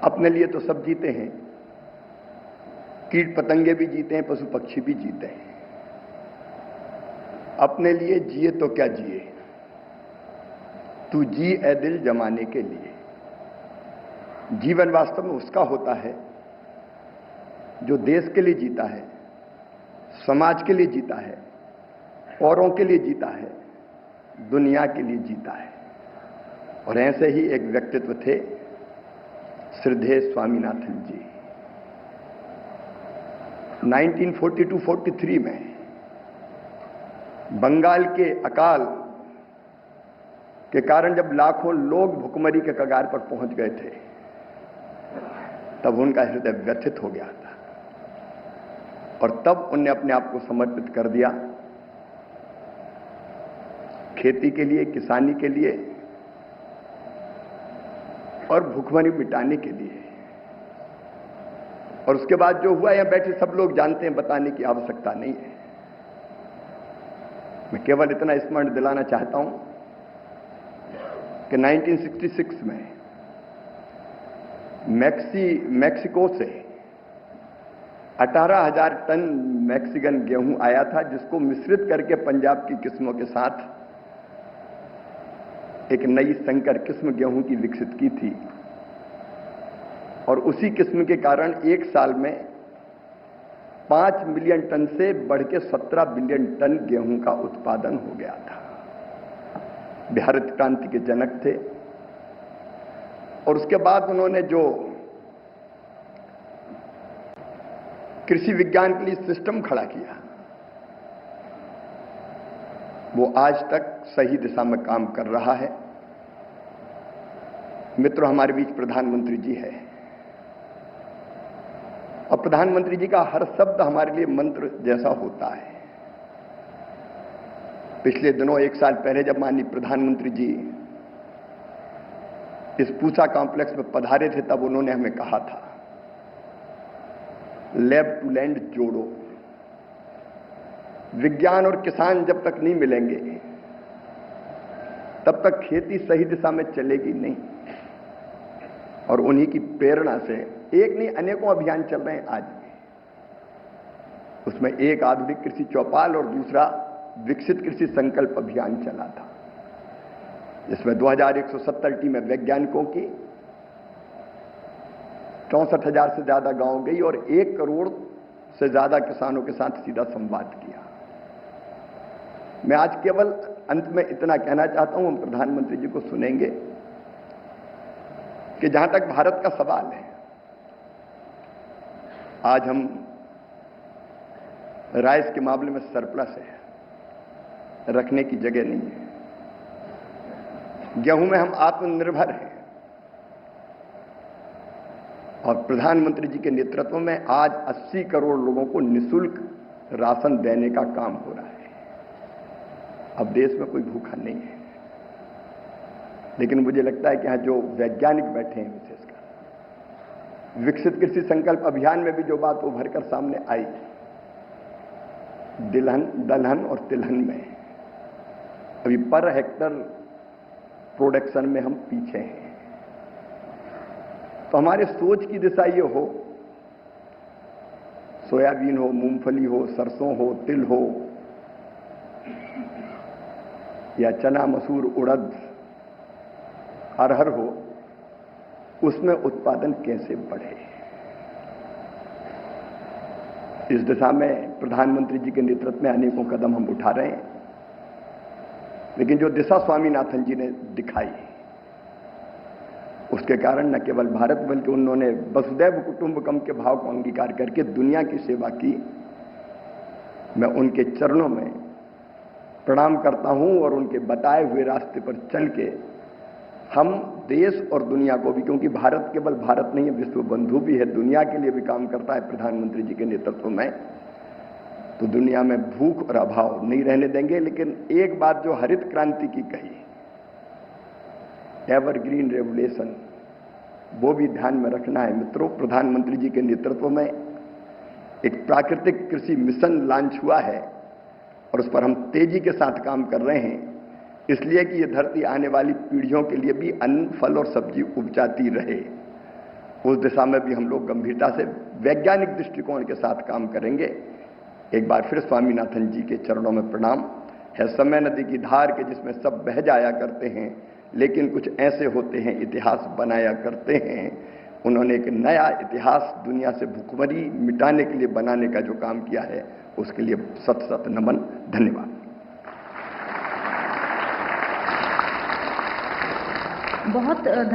अपने लिए तो सब जीते हैं, कीट पतंगे भी जीते हैं, पशु पक्षी भी जीते हैं। अपने लिए जिए तो क्या जिए, तू जी ए दिल जमाने के लिए। जीवन वास्तव में उसका होता है जो देश के लिए जीता है, समाज के लिए जीता है, औरों के लिए जीता है, दुनिया के लिए जीता है। और ऐसे ही एक व्यक्तित्व थे श्रद्धेय स्वामीनाथन जी। 1942-43 में बंगाल के अकाल के कारण जब लाखों लोग भुखमरी के कगार पर पहुंच गए थे, तब उनका हृदय व्यथित हो गया था और तब उन्होंने अपने आप को समर्पित कर दिया खेती के लिए, किसानी के लिए और भुखमरी मिटाने के लिए। और उसके बाद जो हुआ, यहां बैठे सब लोग जानते हैं, बताने की आवश्यकता नहीं है। मैं केवल इतना स्मरण दिलाना चाहता हूं कि 1966 में मैक्सिको से 18,000 टन मैक्सिकन गेहूं आया था, जिसको मिश्रित करके पंजाब की किस्मों के साथ एक नई संकर किस्म गेहूं की विकसित की थी। और उसी किस्म के कारण एक साल में 5 मिलियन टन से बढ़ के 17 बिलियन टन गेहूं का उत्पादन हो गया था। भारत क्रांति के जनक थे। और उसके बाद उन्होंने जो कृषि विज्ञान के लिए सिस्टम खड़ा किया, वो आज तक सही दिशा में काम कर रहा है। मित्रों, हमारे बीच प्रधानमंत्री जी है और प्रधानमंत्री जी का हर शब्द हमारे लिए मंत्र जैसा होता है। पिछले दिनों, एक साल पहले, जब माननीय प्रधानमंत्री जी इस पूसा कॉम्प्लेक्स में पधारे थे, तब उन्होंने हमें कहा था, लैब टू लैंड जोड़ो। विज्ञान और किसान जब तक नहीं मिलेंगे, तब तक खेती सही दिशा में चलेगी नहीं। और उन्हीं की प्रेरणा से एक नहीं अनेकों अभियान चल रहे हैं आज भी। उसमें एक आधुनिक कृषि चौपाल और दूसरा विकसित कृषि संकल्प अभियान चला था, जिसमें 2170 टीमें वैज्ञानिकों की 64,000 से ज्यादा गांव गई और 1 करोड़ से ज्यादा किसानों के साथ सीधा संवाद किया। मैं आज केवल अंत में इतना कहना चाहता हूं, हम प्रधानमंत्री जी को सुनेंगे कि जहां तक भारत का सवाल है, आज हम राइस के मामले में सरप्लस है, रखने की जगह नहीं है। गेहूं में हम आत्मनिर्भर हैं और प्रधानमंत्री जी के नेतृत्व में आज 80 करोड़ लोगों को निःशुल्क राशन देने का काम हो रहा है। अब देश में कोई भूखा नहीं है। लेकिन मुझे लगता है कि यहां जो वैज्ञानिक बैठे हैं, विशेषकर विकसित कृषि संकल्प अभियान में भी जो बात उभर कर सामने आई, दलहन और तिलहन में अभी पर हेक्टर प्रोडक्शन में हम पीछे हैं। तो हमारे सोच की दिशा ये हो, सोयाबीन हो, मूंगफली हो, सरसों हो, तिल हो या चना, मसूर, उड़द, अरहर हो, उसमें उत्पादन कैसे बढ़े। इस दिशा में प्रधानमंत्री जी के नेतृत्व में अनेकों कदम हम उठा रहे हैं। लेकिन जो दिशा स्वामीनाथन जी ने दिखाई, उसके कारण न केवल भारत बल्कि उन्होंने वसुदैव कुटुंबकम के भाव को अंगीकार करके दुनिया की सेवा की। मैं उनके चरणों में प्रणाम करता हूं और उनके बताए हुए रास्ते पर चल के हम देश और दुनिया को भी, क्योंकि भारत केवल भारत नहीं है, विश्व बंधु भी है, दुनिया के लिए भी काम करता है प्रधानमंत्री जी के नेतृत्व में, तो दुनिया में भूख और अभाव नहीं रहने देंगे। लेकिन एक बात जो हरित क्रांति की कही, एवरग्रीन रेवोल्यूशन, वो भी ध्यान में रखना है। मित्रों, प्रधानमंत्री जी के नेतृत्व में एक प्राकृतिक कृषि मिशन लॉन्च हुआ है और उस पर हम तेजी के साथ काम कर रहे हैं, इसलिए कि यह धरती आने वाली पीढ़ियों के लिए भी अन्न, फल और सब्जी उपजाती रहे। उस दिशा में भी हम लोग गंभीरता से वैज्ञानिक दृष्टिकोण के साथ काम करेंगे। एक बार फिर स्वामीनाथन जी के चरणों में प्रणाम है। समय नदी की धार के जिसमें सब बह जाया करते हैं, लेकिन कुछ ऐसे होते हैं इतिहास बनाया करते हैं। उन्होंने एक नया इतिहास दुनिया से भुखमरी मिटाने के लिए बनाने का जो काम किया है, उसके लिए सत सत नमन, धन्यवाद। बहुत